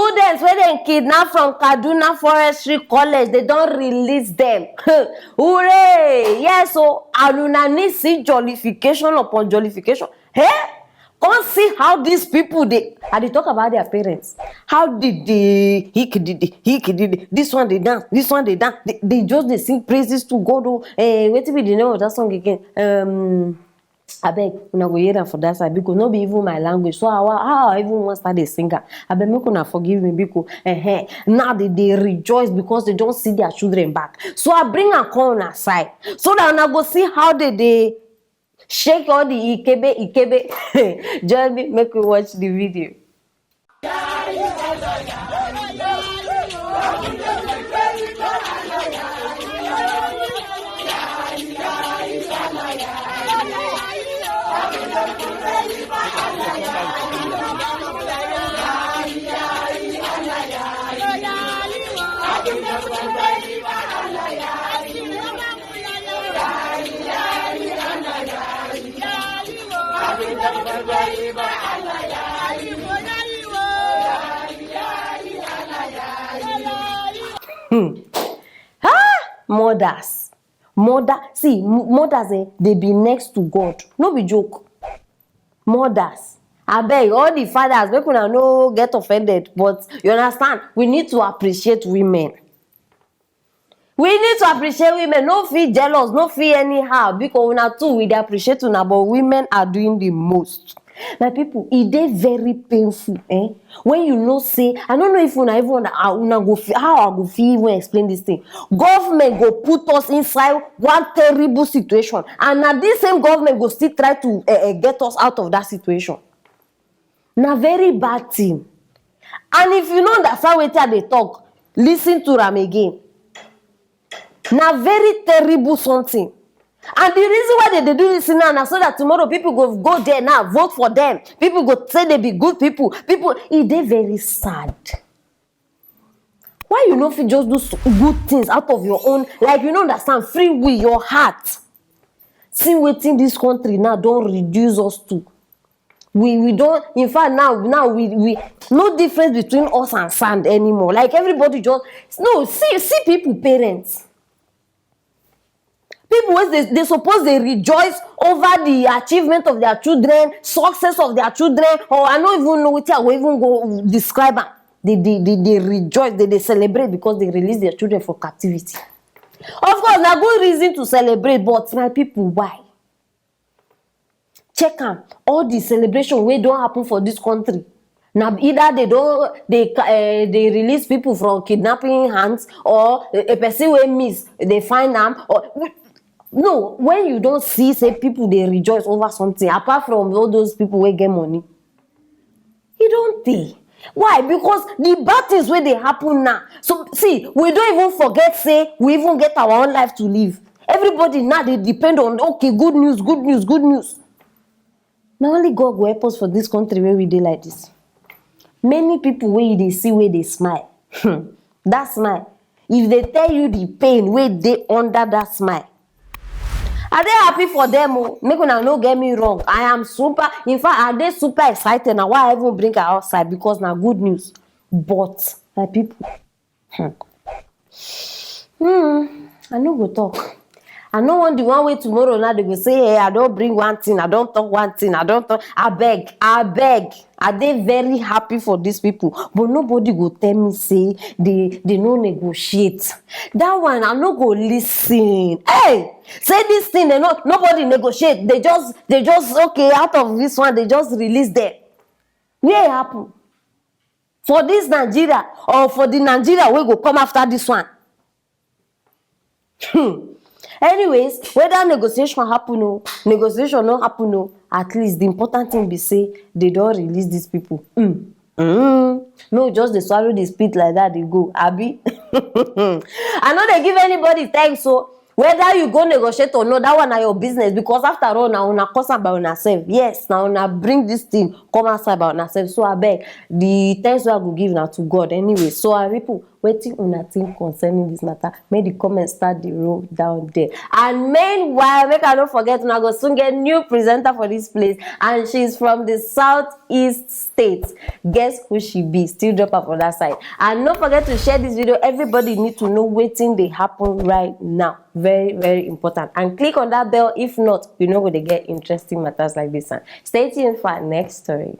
Students wey dem kidnap from Kaduna Forestry College, they don release them. Hooray! Yes, so and una need see jollification upon jollification. Hey, come see how these people dey. I dey talk about their parents. How did the did this one dey dance, this one dey dance. They just dey sing praises to God. Oh, wetin be the name of that song again? Abeg, una go hear am for that side because no be even my language. So how I even wan start dey sing am? Abeg, make una forgive me because now they rejoice because they don see their children back. So I bring am come una side so that una go see how they shake all the ikebe. Join me, make we watch the video. Mothers, they be next to God. No be joke. Mothers, abeg, all the fathers, make una no get offended, but you understand, we need to appreciate women. We need to appreciate women. No feel jealous, no feel anyhow, because una too we dey appreciate una, but women are doing the most. My people, it dey very painful, when you know say, I don't know if una even una go feel, how I go feel even explain this thing. Government go put us inside one terrible situation, and now this same government go still try to get us out of that situation. Na very bad thing. And if you know understand wetin they talk, listen to am again. Na very terrible something. And the reason why they do this now so that tomorrow people go there now, vote for them. People go say they be good people. It dey very sad. Why you no fit just do good things out of your own, like you no understand, free will, your heart? See wetin this country now don reduce us to. We don't, in fact, now we no difference between us and sand anymore. Like everybody just, no, see people, parents. People, they suppose they rejoice over the achievement of their children, success of their children, or I don't even know what I will even go describe them. They rejoice, they celebrate because they release their children from captivity. Of course, na good reason to celebrate, but my people, why? Check out all the celebration wey don happen for this country. Now either they release people from kidnapping hands, or a person wey miss, they find them, or no, when you don't see say people they rejoice over something, apart from all those people wey get money, you don't think. Why? Because the bad things where they happen now. So see, we don't even forget say we even get our own life to live. Everybody now they depend on okay, good news. Now only God will help us for this country where we dey like this. Many people where they see where they smile. That smile. If they tell you the pain where they under that smile, are they happy for them? Make una no get me wrong. I am super. In fact, are they super excited now? Why I even bring her outside? Because now good news. But my people, I no go talk. I no want the one way tomorrow now they go say, hey, I don't bring one thing, I don't talk one thing, I don't talk. I beg. Are they very happy for these people? But nobody go tell me say they no negotiate. That one I no go listen. Hey, say this thing they nobody negotiate. They just okay, out of this one they just release them. Where it happen? For this Nigeria or for the Nigeria we go come after this one? Anyways, whether negotiation happen or negotiation no happen, at least the important thing be say they don't release these people. No, just they swallow the spit like that, they go. Abi. I know they give anybody thanks, so Whether you go negotiate or not, that one na your business, because after all na una cause am by una sef. Yes, na una bring this thing come outside by una sef. So abeg, the thanks wey I go give na to God anyway. So people, wetin una think concerning this matter? Make the comment start the roll down there. And meanwhile, make I no forget, una go soon get new presenter for this place, and she's from the southeast state. Guess who she be? Still drop her for that side. And don't forget to share this video. Everybody need to know wetin dey happen right now. Very, very important. And click on that bell. If not, you know where they get interesting matters like this one. Stay tuned for our next story.